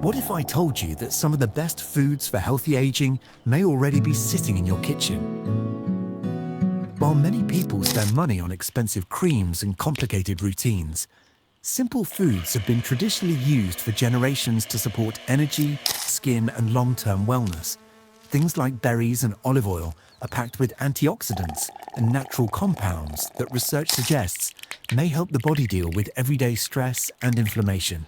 What if I told you that some of the best foods for healthy aging may already be sitting in your kitchen? While many people spend money on expensive creams and complicated routines, simple foods have been traditionally used for generations to support energy, skin, and long-term wellness. Things like berries and olive oil are packed with antioxidants and natural compounds that research suggests may help the body deal with everyday stress and inflammation.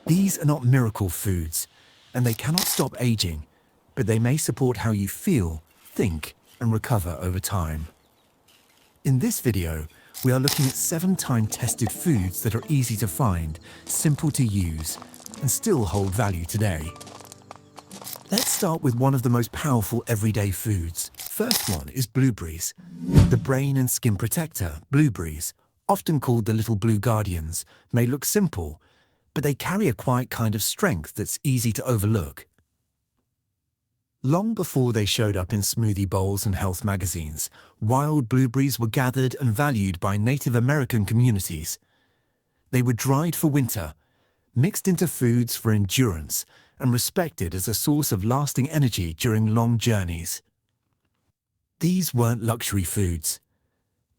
These are not miracle foods, and they cannot stop aging, but they may support how you feel, think, and recover over time. In this video, we are looking at 7 time-tested foods that are easy to find, simple to use, and still hold value today. Let's start with one of the most powerful everyday foods. First one is blueberries. The brain and skin protector, blueberries, often called the little blue guardians, may look simple, but they carry a quiet kind of strength that's easy to overlook. Long before they showed up in smoothie bowls and health magazines, wild blueberries were gathered and valued by Native American communities. They were dried for winter, mixed into foods for endurance, and respected as a source of lasting energy during long journeys. These weren't luxury foods.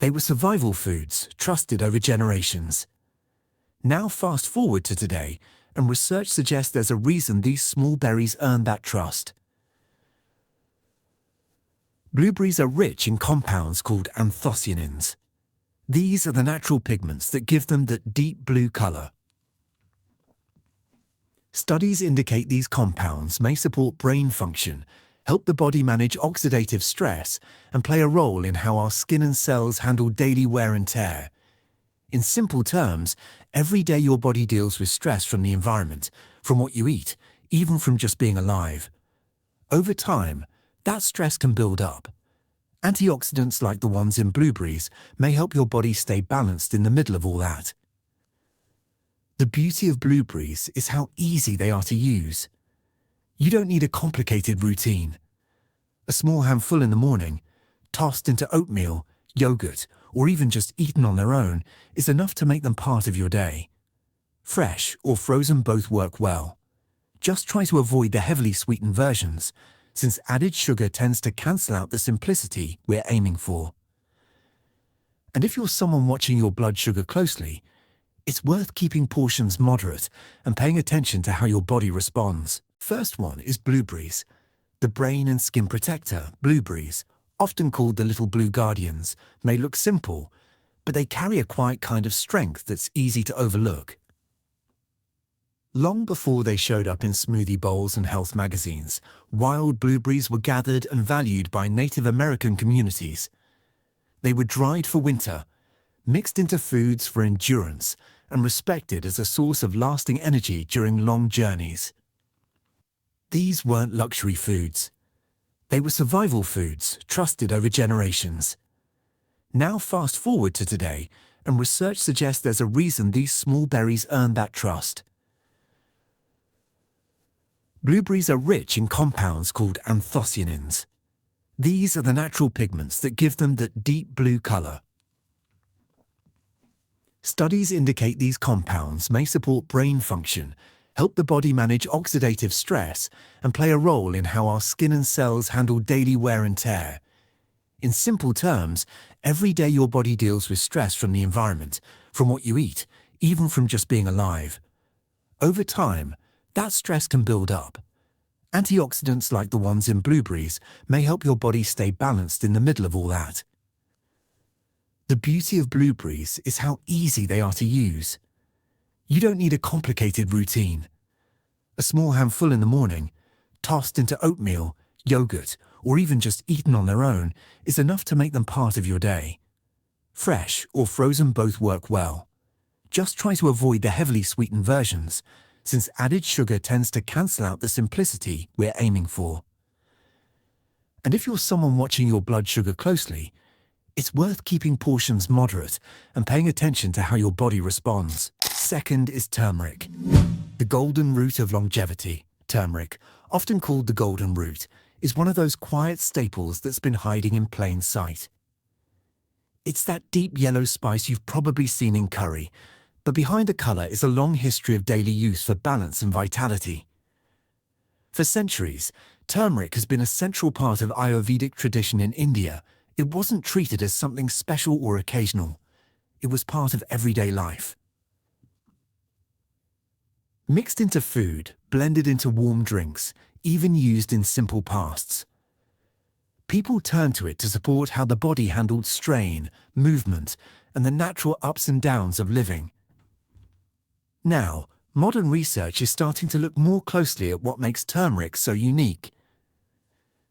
They were survival foods, trusted over generations. Now fast forward to today, and research suggests there's a reason these small berries earn that trust. Blueberries are rich in compounds called anthocyanins. These are the natural pigments that give them that deep blue color. Studies indicate these compounds may support brain function, help the body manage oxidative stress, and play a role in how our skin and cells handle daily wear and tear. In simple terms, every day your body deals with stress from the environment, from what you eat, even from just being alive. Over time, that stress can build up. Antioxidants like the ones in blueberries may help your body stay balanced in the middle of all that. The beauty of blueberries is how easy they are to use. You don't need a complicated routine. A small handful in the morning, tossed into oatmeal, yogurt, or even just eaten on their own, is enough to make them part of your day. Fresh or frozen both work well. Just try to avoid the heavily sweetened versions, since added sugar tends to cancel out the simplicity we're aiming for. And if you're someone watching your blood sugar closely, it's worth keeping portions moderate and paying attention to how your body responds. First one is blueberries. The brain and skin protector, blueberries, often called the little blue guardians, may look simple, but they carry a quiet kind of strength that's easy to overlook. Long before they showed up in smoothie bowls and health magazines, wild blueberries were gathered and valued by Native American communities. They were dried for winter, mixed into foods for endurance, and respected as a source of lasting energy during long journeys. These weren't luxury foods. They were survival foods, trusted over generations. Now fast forward to today, and research suggests there's a reason these small berries earn that trust. Blueberries are rich in compounds called anthocyanins. These are the natural pigments that give them that deep blue color. Studies indicate these compounds may support brain function, help the body manage oxidative stress, and play a role in how our skin and cells handle daily wear and tear. In simple terms, every day your body deals with stress from the environment, from what you eat, even from just being alive. Over time, that stress can build up. Antioxidants like the ones in blueberries may help your body stay balanced in the middle of all that. The beauty of blueberries is how easy they are to use. You don't need a complicated routine. A small handful in the morning, tossed into oatmeal, yogurt, or even just eaten on their own, is enough to make them part of your day. Fresh or frozen both work well. Just try to avoid the heavily sweetened versions, since added sugar tends to cancel out the simplicity we're aiming for. And if you're someone watching your blood sugar closely, it's worth keeping portions moderate and paying attention to how your body responds. Second is turmeric. The golden root of longevity, turmeric, often called the golden root, is one of those quiet staples that's been hiding in plain sight. It's that deep yellow spice you've probably seen in curry, But behind the colour is a long history of daily use for balance and vitality. For centuries, turmeric has been a central part of Ayurvedic tradition in India. It wasn't treated as something special or occasional. It was part of everyday life. Mixed into food, blended into warm drinks, even used in simple pasts. People turned to it to support how the body handled strain, movement, and the natural ups and downs of living. Now, modern research is starting to look more closely at what makes turmeric so unique.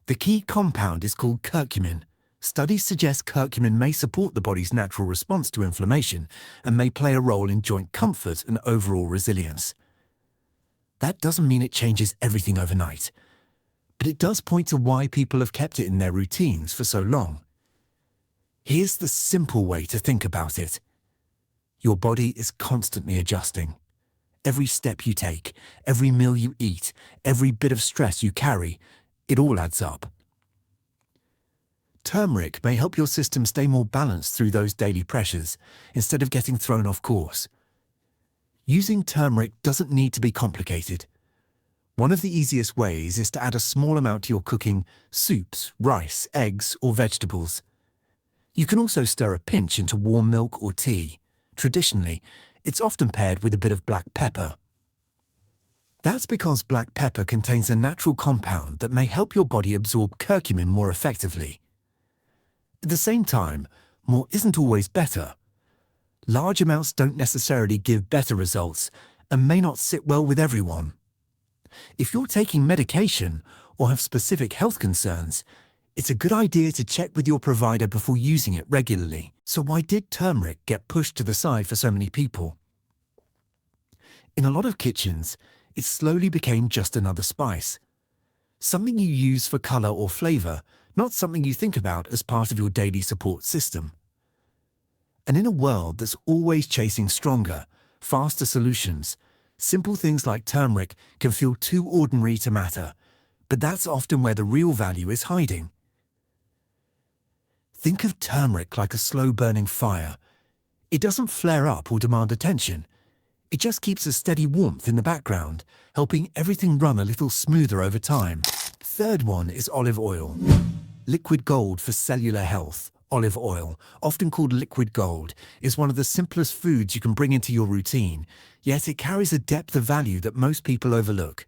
The key compound is called curcumin. Studies suggest curcumin may support the body's natural response to inflammation and may play a role in joint comfort and overall resilience. That doesn't mean it changes everything overnight, but it does point to why people have kept it in their routines for so long. Here's the simple way to think about it. Your body is constantly adjusting. Every step you take, every meal you eat, every bit of stress you carry, it all adds up. Turmeric may help your system stay more balanced through those daily pressures, instead of getting thrown off course. Using turmeric doesn't need to be complicated. One of the easiest ways is to add a small amount to your cooking: soups, rice, eggs, or vegetables. You can also stir a pinch into warm milk or tea. Traditionally, it's often paired with a bit of black pepper. That's because black pepper contains a natural compound that may help your body absorb curcumin more effectively. At the same time, more isn't always better. Large amounts don't necessarily give better results and may not sit well with everyone. If you're taking medication or have specific health concerns, it's a good idea to check with your provider before using it regularly. So why did turmeric get pushed to the side for so many people? In a lot of kitchens, it slowly became just another spice. Something you use for colour or flavour, not something you think about as part of your daily support system. And in a world that's always chasing stronger, faster solutions, simple things like turmeric can feel too ordinary to matter, but that's often where the real value is hiding. Think of turmeric like a slow-burning fire. It doesn't flare up or demand attention. It just keeps a steady warmth in the background, helping everything run a little smoother over time. Third one is olive oil. Liquid gold for cellular health. Olive oil, often called liquid gold, is one of the simplest foods you can bring into your routine, yet it carries a depth of value that most people overlook.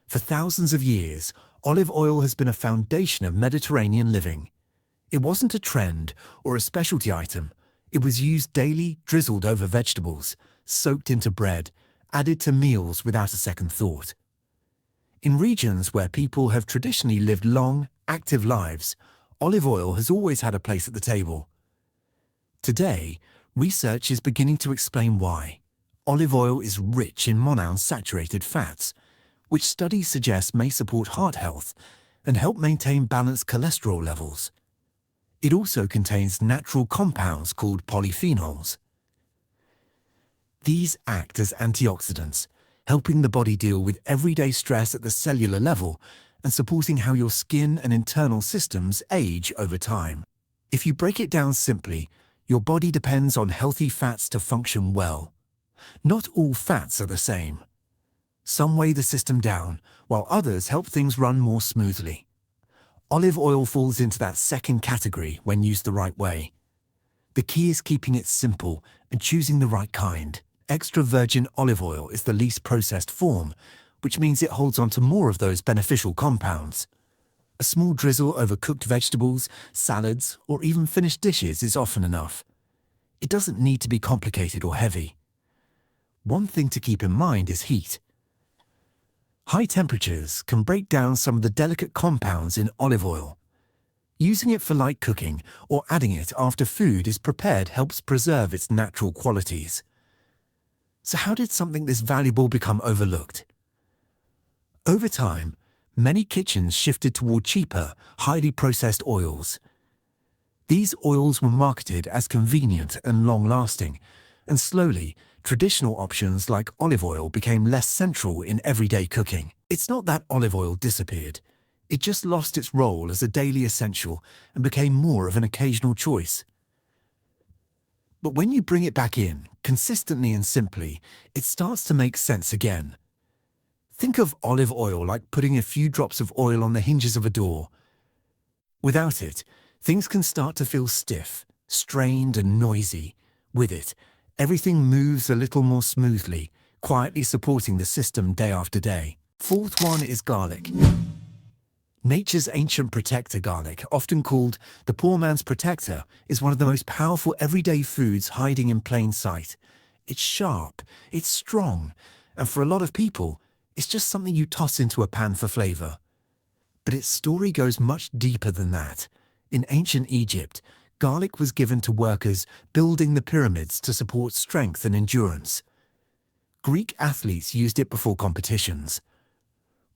For thousands of years, olive oil has been a foundation of Mediterranean living. It wasn't a trend or a specialty item. It was used daily, drizzled over vegetables, soaked into bread, added to meals without a second thought. In regions where people have traditionally lived long, active lives, olive oil has always had a place at the table. Today, research is beginning to explain why. Olive oil is rich in monounsaturated fats, which studies suggest may support heart health and help maintain balanced cholesterol levels. It also contains natural compounds called polyphenols. These act as antioxidants, helping the body deal with everyday stress at the cellular level and supporting how your skin and internal systems age over time. If you break it down simply, your body depends on healthy fats to function well. Not all fats are the same. Some weigh the system down, while others help things run more smoothly. Olive oil falls into that second category when used the right way. The key is keeping it simple and choosing the right kind. Extra virgin olive oil is the least processed form, which means it holds on to more of those beneficial compounds. A small drizzle over cooked vegetables, salads, or even finished dishes is often enough. It doesn't need to be complicated or heavy. One thing to keep in mind is heat. High temperatures can break down some of the delicate compounds in olive oil. Using it for light cooking or adding it after food is prepared helps preserve its natural qualities. So how did something this valuable become overlooked? Over time, many kitchens shifted toward cheaper, highly processed oils. These oils were marketed as convenient and long-lasting, and slowly, traditional options like olive oil became less central in everyday cooking. It's not that olive oil disappeared. It just lost its role as a daily essential and became more of an occasional choice. But when you bring it back in, consistently and simply, it starts to make sense again. Think of olive oil like putting a few drops of oil on the hinges of a door. Without it, things can start to feel stiff, strained and noisy. With it, everything moves a little more smoothly, quietly supporting the system day after day. Fourth one is garlic. Nature's ancient protector, garlic, often called the poor man's protector, is one of the most powerful everyday foods hiding in plain sight. It's sharp, it's strong, and for a lot of people, it's just something you toss into a pan for flavor. But its story goes much deeper than that. In ancient Egypt, garlic was given to workers building the pyramids to support strength and endurance. Greek athletes used it before competitions.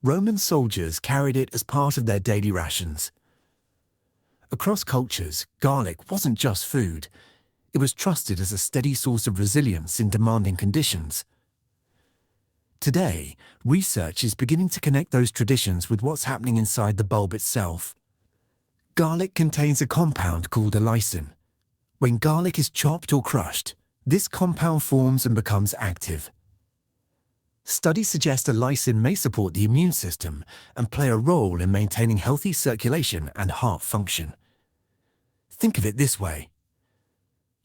Roman soldiers carried it as part of their daily rations. Across cultures, garlic wasn't just food. It was trusted as a steady source of resilience in demanding conditions. Today, research is beginning to connect those traditions with what's happening inside the bulb itself. Garlic contains a compound called allicin. When garlic is chopped or crushed, this compound forms and becomes active. Studies suggest allicin may support the immune system and play a role in maintaining healthy circulation and heart function. Think of it this way.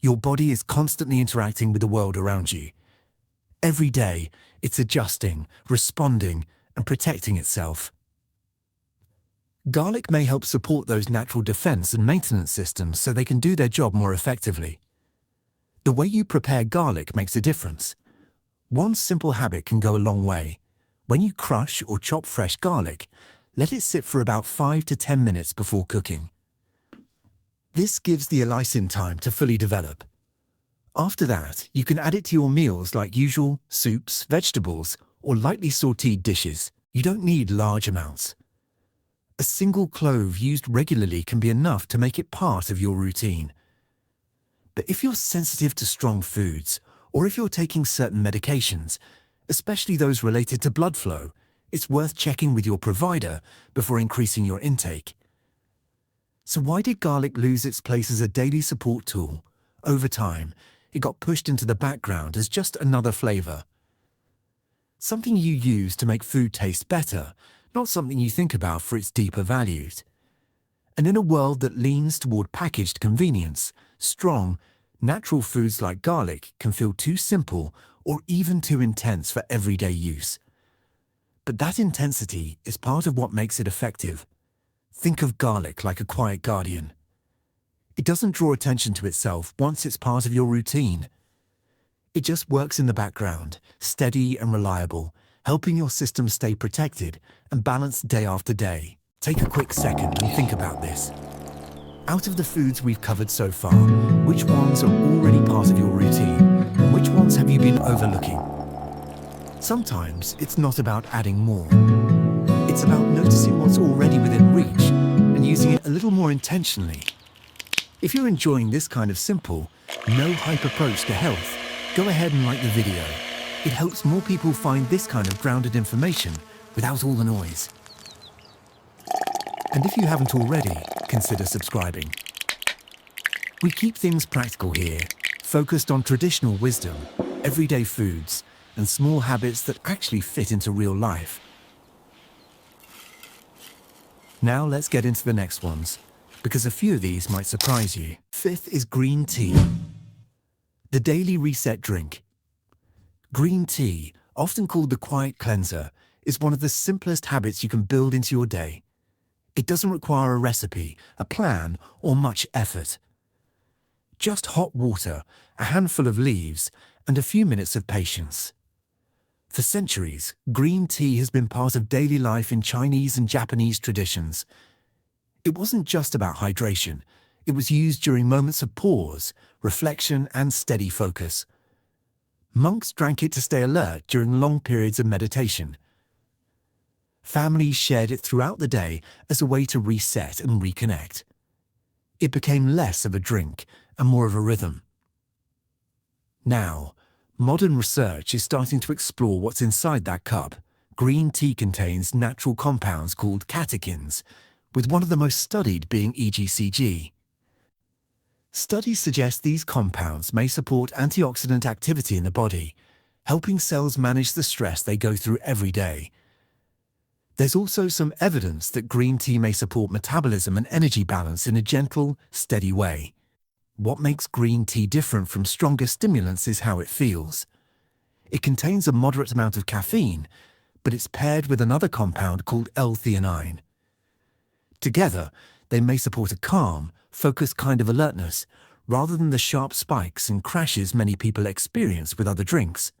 Your body is constantly interacting with the world around you. Every day, it's adjusting, responding, and protecting itself. Garlic may help support those natural defense and maintenance systems so they can do their job more effectively. The way you prepare garlic makes a difference. One simple habit can go a long way. When you crush or chop fresh garlic, let it sit for about 5 to 10 minutes before cooking. This gives the allicin time to fully develop. After that, you can add it to your meals like usual soups, vegetables, or lightly sautéed dishes. You don't need large amounts. A single clove used regularly can be enough to make it part of your routine. But if you're sensitive to strong foods, or if you're taking certain medications, especially those related to blood flow, it's worth checking with your provider before increasing your intake. So why did garlic lose its place as a daily support tool? Over time, it got pushed into the background as just another flavor. Something you use to make food taste better, not something you think about for its deeper values. And in a world that leans toward packaged convenience, strong, natural foods like garlic can feel too simple or even too intense for everyday use. But that intensity is part of what makes it effective. Think of garlic like a quiet guardian. It doesn't draw attention to itself once it's part of your routine. It just works in the background, steady and reliable, helping your system stay protected and balanced day after day. Take a quick second and think about this. Out of the foods we've covered so far, which ones are already part of your routine, and which ones have you been overlooking? Sometimes it's not about adding more. It's about noticing what's already within reach and using it a little more intentionally. If you're enjoying this kind of simple, no-hype approach to health, go ahead and like the video. It helps more people find this kind of grounded information without all the noise. And if you haven't already, consider subscribing. We keep things practical here, focused on traditional wisdom, everyday foods, and small habits that actually fit into real life. Now let's get into the next ones, because a few of these might surprise you. Fifth is green tea. The daily reset drink. Green tea, often called the quiet cleanser, is one of the simplest habits you can build into your day. It doesn't require a recipe, a plan, or much effort. Just hot water, a handful of leaves, and a few minutes of patience. For centuries, green tea has been part of daily life in Chinese and Japanese traditions. It wasn't just about hydration. It was used during moments of pause, reflection, and steady focus. Monks drank it to stay alert during long periods of meditation. Families shared it throughout the day as a way to reset and reconnect. It became less of a drink and more of a rhythm. Now, modern research is starting to explore what's inside that cup. Green tea contains natural compounds called catechins, with one of the most studied being EGCG. Studies suggest these compounds may support antioxidant activity in the body, helping cells manage the stress they go through every day. There's also some evidence that green tea may support metabolism and energy balance in a gentle, steady way. What makes green tea different from stronger stimulants is how it feels. It contains a moderate amount of caffeine, but it's paired with another compound called L-theanine. Together, they may support a calm, focused kind of alertness, rather than the sharp spikes and crashes many people experience with other drinks.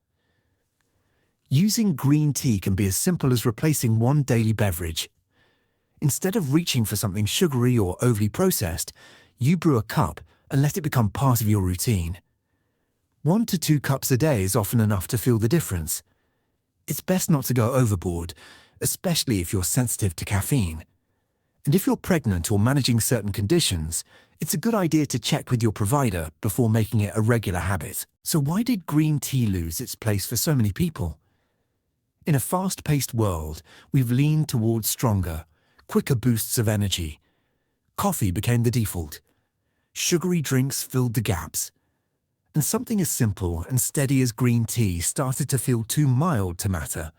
Using green tea can be as simple as replacing one daily beverage. Instead of reaching for something sugary or overly processed, you brew a cup and let it become part of your routine. 1 to 2 cups a day is often enough to feel the difference. It's best not to go overboard, especially if you're sensitive to caffeine. And if you're pregnant or managing certain conditions, it's a good idea to check with your provider before making it a regular habit. So why did green tea lose its place for so many people? In a fast-paced world, we've leaned towards stronger, quicker boosts of energy. Coffee became the default. Sugary drinks filled the gaps. And something as simple and steady as green tea started to feel too mild to matter.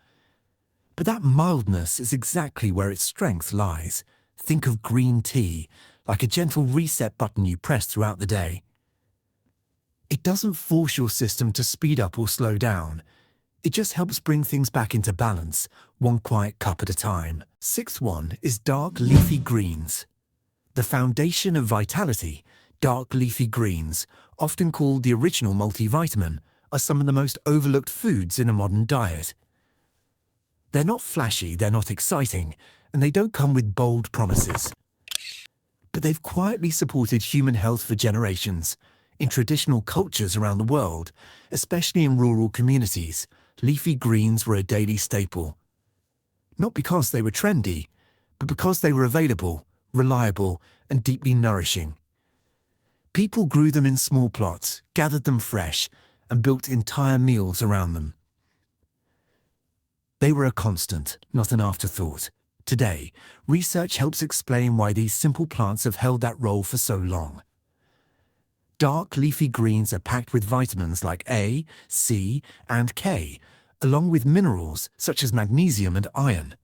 But that mildness is exactly where its strength lies. Think of green tea like a gentle reset button you press throughout the day. It doesn't force your system to speed up or slow down. It just helps bring things back into balance, one quiet cup at a time. Sixth one is dark leafy greens. The foundation of vitality, dark leafy greens, often called the original multivitamin, are some of the most overlooked foods in a modern diet. They're not flashy, they're not exciting, and they don't come with bold promises. But they've quietly supported human health for generations. In traditional cultures around the world, especially in rural communities, leafy greens were a daily staple. Not because they were trendy, but because they were available, reliable, and deeply nourishing. People grew them in small plots, gathered them fresh, and built entire meals around them. They were a constant, not an afterthought. Today, research helps explain why these simple plants have held that role for so long. Dark leafy greens are packed with vitamins like A, C, and K, along with minerals such as magnesium and iron.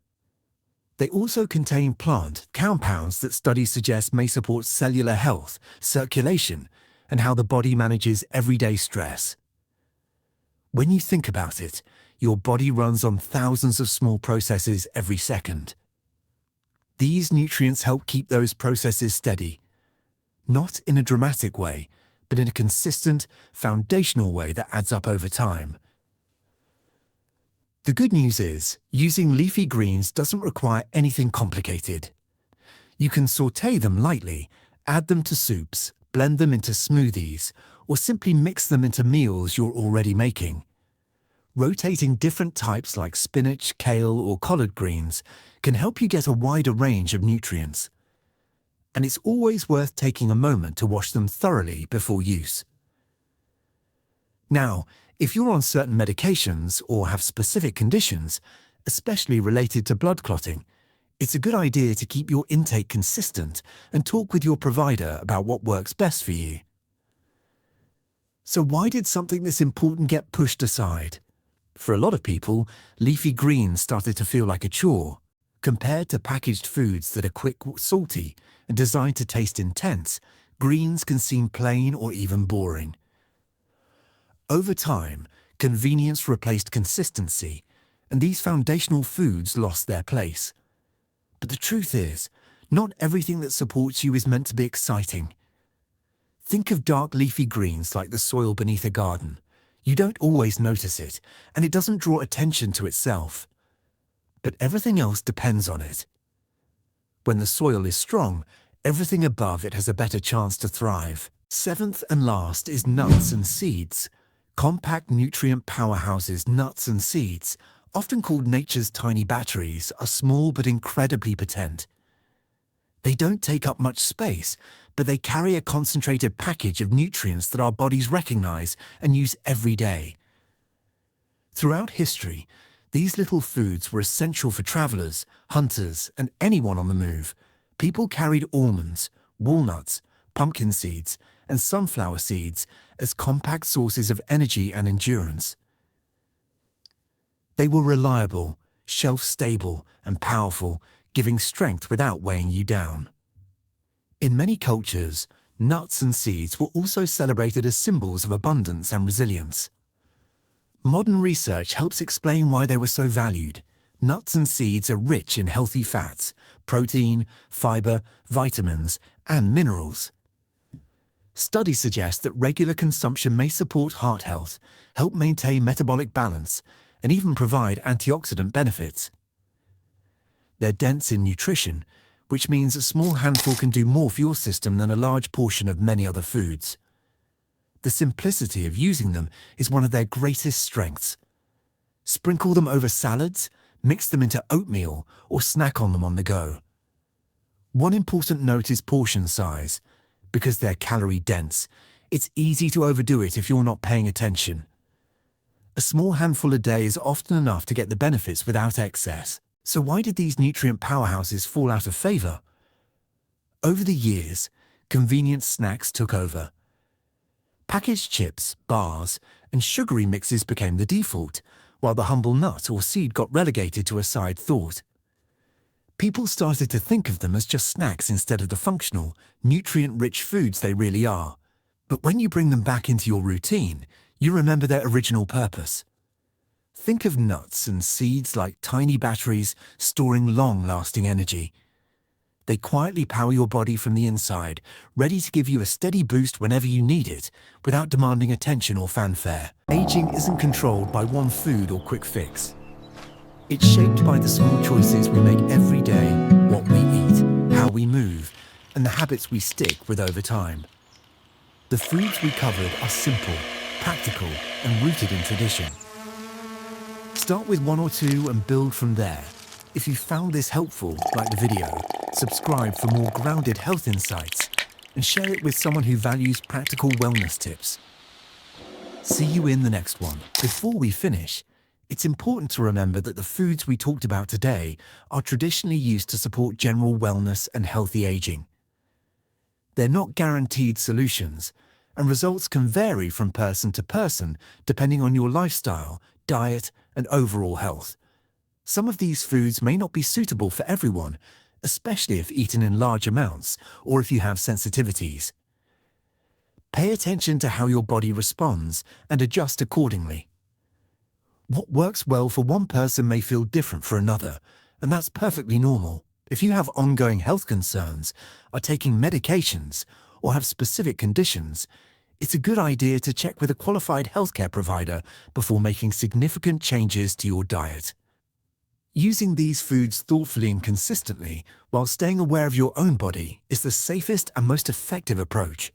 They also contain plant compounds that studies suggest may support cellular health, circulation, and how the body manages everyday stress. When you think about it, your body runs on thousands of small processes every second. These nutrients help keep those processes steady, not in a dramatic way, but in a consistent, foundational way that adds up over time. The good news is, using leafy greens doesn't require anything complicated. You can sauté them lightly, add them to soups, blend them into smoothies, or simply mix them into meals you're already making. Rotating different types like spinach, kale, or collard greens can help you get a wider range of nutrients. And it's always worth taking a moment to wash them thoroughly before use. Now, if you're on certain medications or have specific conditions, especially related to blood clotting, it's a good idea to keep your intake consistent and talk with your provider about what works best for you. So why did something this important get pushed aside? For a lot of people, leafy greens started to feel like a chore. Compared to packaged foods that are quick, salty, and designed to taste intense, greens can seem plain or even boring. Over time, convenience replaced consistency, and these foundational foods lost their place. But the truth is, not everything that supports you is meant to be exciting. Think of dark leafy greens like the soil beneath a garden. You don't always notice it, and it doesn't draw attention to itself. But everything else depends on it. When the soil is strong, everything above it has a better chance to thrive. Seventh and last is nuts and seeds. Compact nutrient powerhouses, nuts and seeds, often called nature's tiny batteries, are small but incredibly potent. They don't take up much space, but they carry a concentrated package of nutrients that our bodies recognize and use every day. Throughout history, these little foods were essential for travelers, hunters, and anyone on the move. People carried almonds, walnuts, pumpkin seeds, and sunflower seeds as compact sources of energy and endurance. They were reliable, shelf-stable, and powerful, giving strength without weighing you down. In many cultures, nuts and seeds were also celebrated as symbols of abundance and resilience. Modern research helps explain why they were so valued. Nuts and seeds are rich in healthy fats, protein, fiber, vitamins, and minerals. Studies suggest that regular consumption may support heart health, help maintain metabolic balance, and even provide antioxidant benefits. They're dense in nutrition, which means a small handful can do more for your system than a large portion of many other foods. The simplicity of using them is one of their greatest strengths. Sprinkle them over salads, mix them into oatmeal, or snack on them on the go. One important note is portion size. Because they're calorie-dense, it's easy to overdo it if you're not paying attention. A small handful a day is often enough to get the benefits without excess. So why did these nutrient powerhouses fall out of favor? Over the years, convenience snacks took over. Packaged chips, bars, and sugary mixes became the default, while the humble nut or seed got relegated to a side thought. People started to think of them as just snacks instead of the functional, nutrient-rich foods they really are. But when you bring them back into your routine, you remember their original purpose. Think of nuts and seeds like tiny batteries storing long-lasting energy. They quietly power your body from the inside, ready to give you a steady boost whenever you need it, without demanding attention or fanfare. Aging isn't controlled by one food or quick fix. It's shaped by the small choices we make every day, what we eat, how we move, and the habits we stick with over time. The foods we covered are simple, practical, and rooted in tradition. Start with one or two and build from there. If you found this helpful, like the video, subscribe for more grounded health insights, and share it with someone who values practical wellness tips. See you in the next one. Before we finish, it's important to remember that the foods we talked about today are traditionally used to support general wellness and healthy aging. They're not guaranteed solutions, and results can vary from person to person depending on your lifestyle, diet, and overall health. Some of these foods may not be suitable for everyone, especially if eaten in large amounts or if you have sensitivities. Pay attention to how your body responds and adjust accordingly. What works well for one person may feel different for another, and that's perfectly normal. If you have ongoing health concerns, are taking medications, or have specific conditions, it's a good idea to check with a qualified healthcare provider before making significant changes to your diet. Using these foods thoughtfully and consistently while staying aware of your own body is the safest and most effective approach.